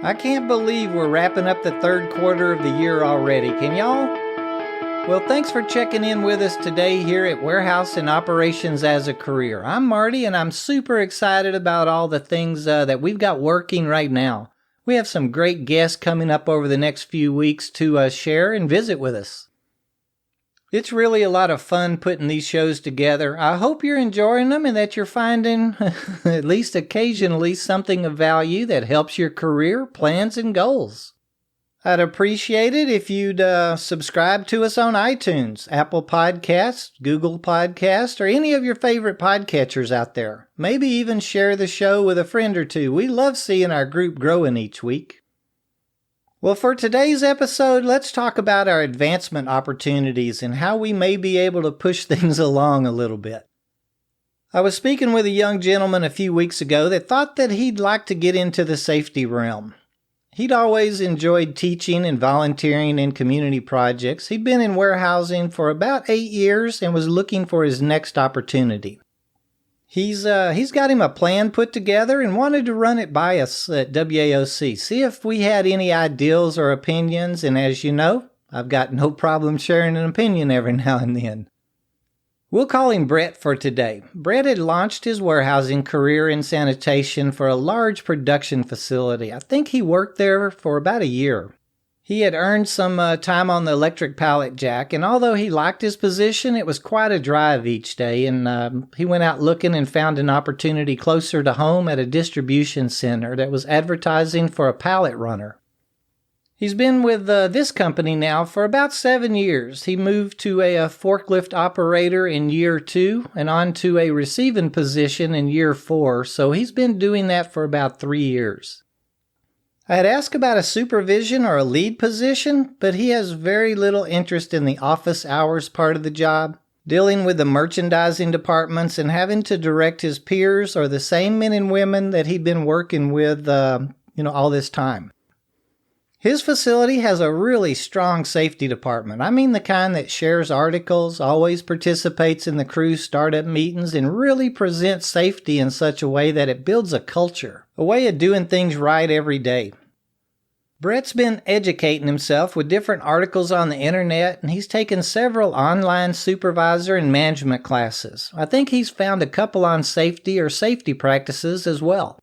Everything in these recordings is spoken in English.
I can't believe we're wrapping up the third quarter of the year already, can y'all? Well, thanks for checking in with us today here at Warehouse and Operations as a Career. I'm Marty, and I'm super excited about all the things that we've got working right now. We have some great guests coming up over the next few weeks to share and visit with us. It's really a lot of fun putting these shows together. I hope you're enjoying them and that you're finding, at least occasionally, something of value that helps your career, plans, and goals. I'd appreciate it if you'd subscribe to us on iTunes, Apple Podcasts, Google Podcasts, or any of your favorite podcatchers out there. Maybe even share the show with a friend or two. We love seeing our group growing each week. Well, for today's episode, let's talk about our advancement opportunities and how we may be able to push things along a little bit. I was speaking with a young gentleman a few weeks ago that thought that he'd like to get into the safety realm. He'd always enjoyed teaching and volunteering in community projects. He'd been in warehousing for about 8 years and was looking for his next opportunity. He's got him a plan put together and wanted to run it by us at WAOC, see if we had any ideals or opinions, and as you know, I've got no problem sharing an opinion every now and then. We'll call him Brett for today. Brett had launched his warehousing career in sanitation for a large production facility. I think he worked there for about a year. He had earned some time on the electric pallet jack, and although he liked his position, it was quite a drive each day, and he went out looking and found an opportunity closer to home at a distribution center that was advertising for a pallet runner. He's been with this company now for about 7 years. He moved to a forklift operator in year 2 and on to a receiving position in year 4, so he's been doing that for about 3 years. I had asked about a supervision or a lead position, but he has very little interest in the office hours part of the job, dealing with the merchandising departments and having to direct his peers or the same men and women that he'd been working with, all this time. His facility has a really strong safety department. I mean the kind that shares articles, always participates in the crew startup meetings, and really presents safety in such a way that it builds a culture, a way of doing things right every day. Brett's been educating himself with different articles on the internet, and he's taken several online supervisor and management classes. I think he's found a couple on safety or safety practices as well.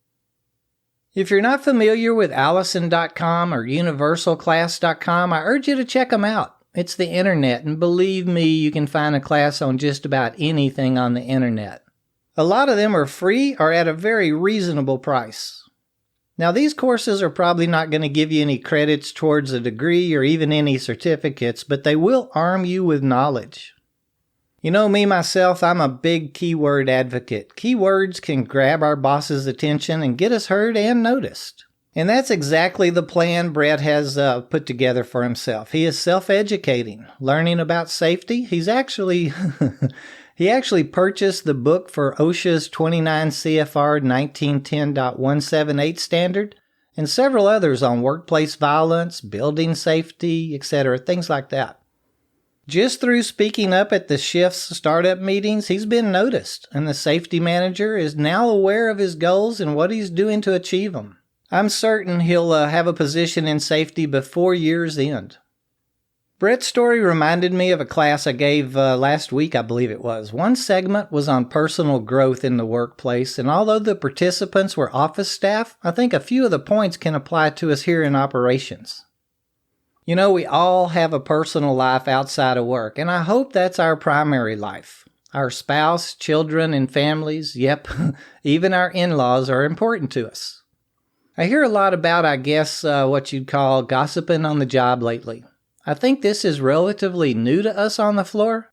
If you're not familiar with Allison.com or UniversalClass.com, I urge you to check them out. It's the internet, and believe me, you can find a class on just about anything on the internet. A lot of them are free or at a very reasonable price. Now, these courses are probably not going to give you any credits towards a degree or even any certificates, but they will arm you with knowledge. You know me, myself, I'm a big keyword advocate. Keywords can grab our boss's attention and get us heard and noticed. And that's exactly the plan Brett has put together for himself. He is self-educating, learning about safety. He actually purchased the book for OSHA's 29 CFR 1910.178 standard and several others on workplace violence, building safety, etc., things like that. Just through speaking up at the shift's startup meetings, he's been noticed, and the safety manager is now aware of his goals and what he's doing to achieve them. I'm certain he'll have a position in safety before year's end. Brett's story reminded me of a class I gave last week, I believe it was. One segment was on personal growth in the workplace, and although the participants were office staff, I think a few of the points can apply to us here in operations. You know, we all have a personal life outside of work, and I hope that's our primary life. Our spouse, children, and families, yep, even our in-laws are important to us. I hear a lot about, what you'd call gossiping on the job lately. I think this is relatively new to us on the floor.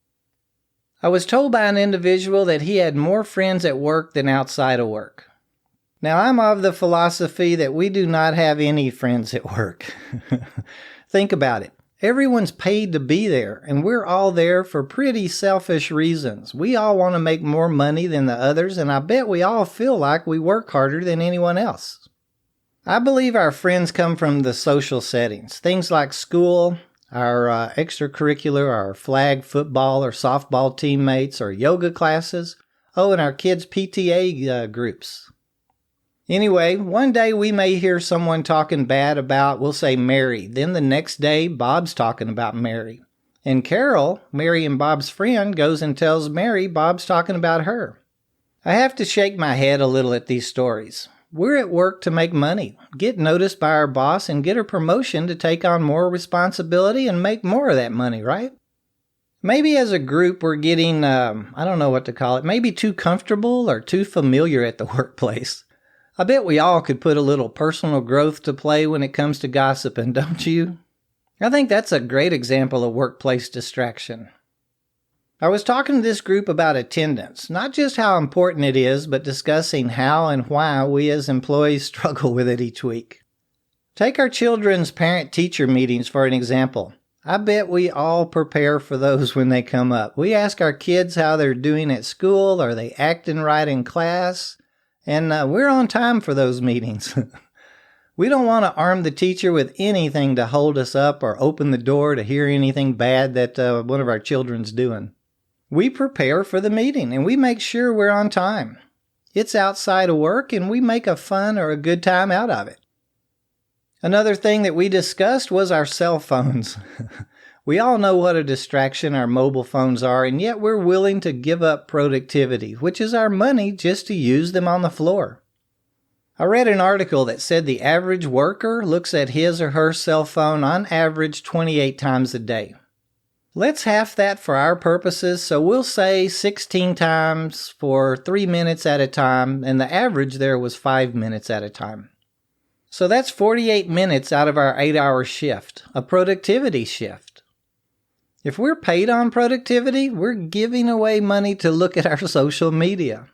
I was told by an individual that he had more friends at work than outside of work. Now, I'm of the philosophy that we do not have any friends at work. Think about it. Everyone's paid to be there, and we're all there for pretty selfish reasons. We all want to make more money than the others, and I bet we all feel like we work harder than anyone else. I believe our friends come from the social settings, things like school, our extracurricular, our flag football or softball teammates, or yoga classes, and our kids' PTA groups. Anyway, one day we may hear someone talking bad about, we'll say, Mary. Then the next day, Bob's talking about Mary. And Carol, Mary and Bob's friend, goes and tells Mary Bob's talking about her. I have to shake my head a little at these stories. We're at work to make money, get noticed by our boss, and get a promotion to take on more responsibility and make more of that money, right? Maybe as a group we're getting, I don't know what to call it, maybe too comfortable or too familiar at the workplace. I bet we all could put a little personal growth to play when it comes to gossiping, don't you? I think that's a great example of workplace distraction. I was talking to this group about attendance, not just how important it is, but discussing how and why we as employees struggle with it each week. Take our children's parent-teacher meetings for an example. I bet we all prepare for those when they come up. We ask our kids how they're doing at school, are they acting right in class, and we're on time for those meetings. We don't want to arm the teacher with anything to hold us up or open the door to hear anything bad that one of our children's doing. We prepare for the meeting and we make sure we're on time. It's outside of work and we make a fun or a good time out of it. Another thing that we discussed was our cell phones. We all know what a distraction our mobile phones are, and yet we're willing to give up productivity, which is our money, just to use them on the floor. I read an article that said the average worker looks at his or her cell phone on average 28 times a day. Let's half that for our purposes, so we'll say 16 times for 3 minutes at a time, and the average there was 5 minutes at a time. So that's 48 minutes out of our 8-hour shift, a productivity shift. If we're paid on productivity, we're giving away money to look at our social media.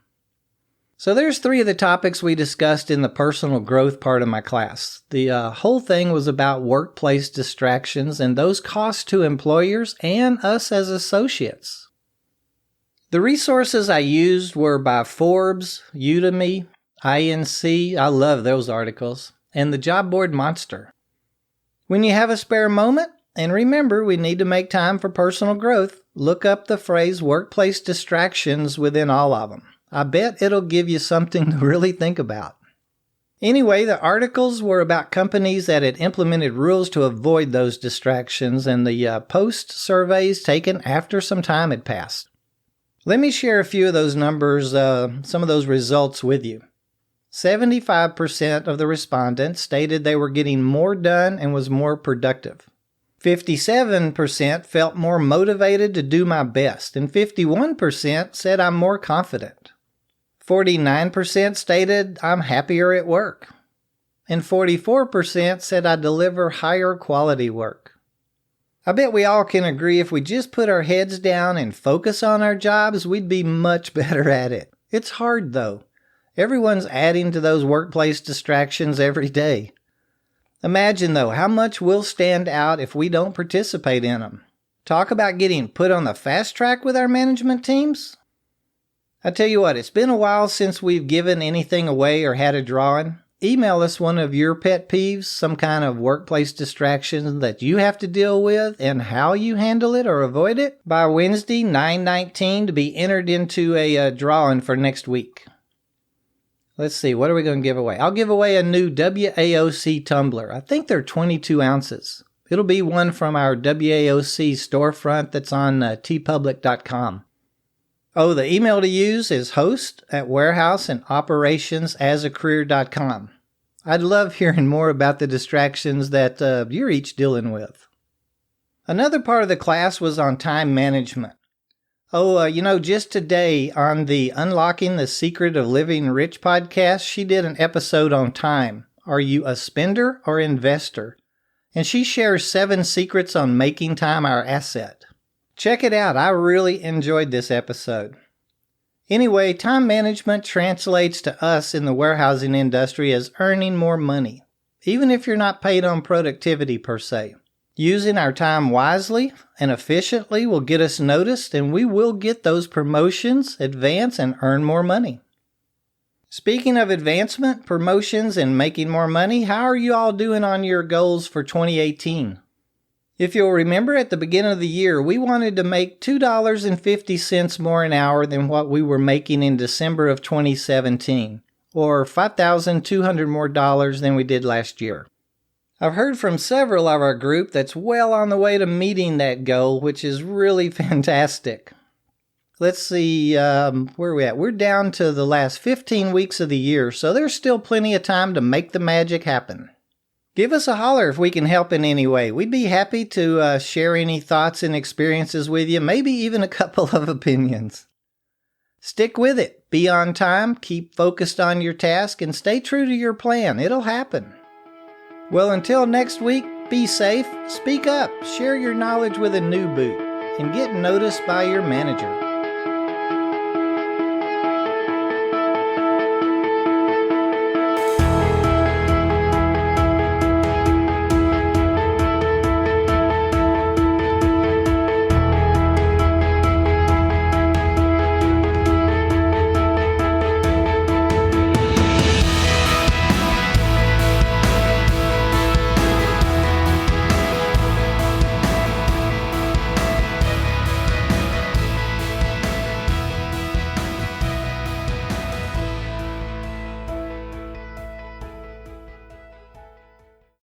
So there's 3 of the topics we discussed in the personal growth part of my class. The whole thing was about workplace distractions and those costs to employers and us as associates. The resources I used were by Forbes, Udemy, INC, I love those articles, and the Job Board Monster. When you have a spare moment, and remember we need to make time for personal growth, look up the phrase workplace distractions within all of them. I bet it'll give you something to really think about. Anyway, the articles were about companies that had implemented rules to avoid those distractions and the post surveys taken after some time had passed. Let me share a few of those numbers, some of those results with you. 75% of the respondents stated they were getting more done and was more productive. 57% felt more motivated to do my best, and 51% said I'm more confident. 49% stated I'm happier at work, and 44% said I deliver higher quality work. I bet we all can agree if we just put our heads down and focus on our jobs, we'd be much better at it. It's hard though. Everyone's adding to those workplace distractions every day. Imagine though how much we'll stand out if we don't participate in them. Talk about getting put on the fast track with our management teams. I tell you what, it's been a while since we've given anything away or had a drawing. Email us one of your pet peeves, some kind of workplace distraction that you have to deal with and how you handle it or avoid it by Wednesday, 9/19 to be entered into a drawing for next week. Let's see, what are we going to give away? I'll give away a new WAOC tumbler. I think they're 22 ounces. It'll be one from our WAOC storefront that's on tpublic.com. Oh, the email to use is host@warehouseandoperationsasacareer.com. I'd love hearing more about the distractions that you're each dealing with. Another part of the class was on time management. Just today on the Unlocking the Secret of Living Rich podcast, she did an episode on time. Are you a spender or investor? And she shares 7 secrets on making time our asset. Check it out. I really enjoyed this episode. Anyway, time management translates to us in the warehousing industry as earning more money, even if you're not paid on productivity per se. Using our time wisely and efficiently will get us noticed, and we will get those promotions, advance, and earn more money. Speaking of advancement, promotions, and making more money, how are you all doing on your goals for 2018? If you'll remember, at the beginning of the year, we wanted to make $2.50 more an hour than what we were making in December of 2017, or $5,200 more than we did last year. I've heard from several of our group that's well on the way to meeting that goal, which is really fantastic. Let's see, where are we at? We're down to the last 15 weeks of the year, so there's still plenty of time to make the magic happen. Give us a holler if we can help in any way. We'd be happy to share any thoughts and experiences with you, maybe even a couple of opinions. Stick with it. Be on time, keep focused on your task, and stay true to your plan. It'll happen. Well, until next week, be safe, speak up, share your knowledge with a new boot, and get noticed by your manager.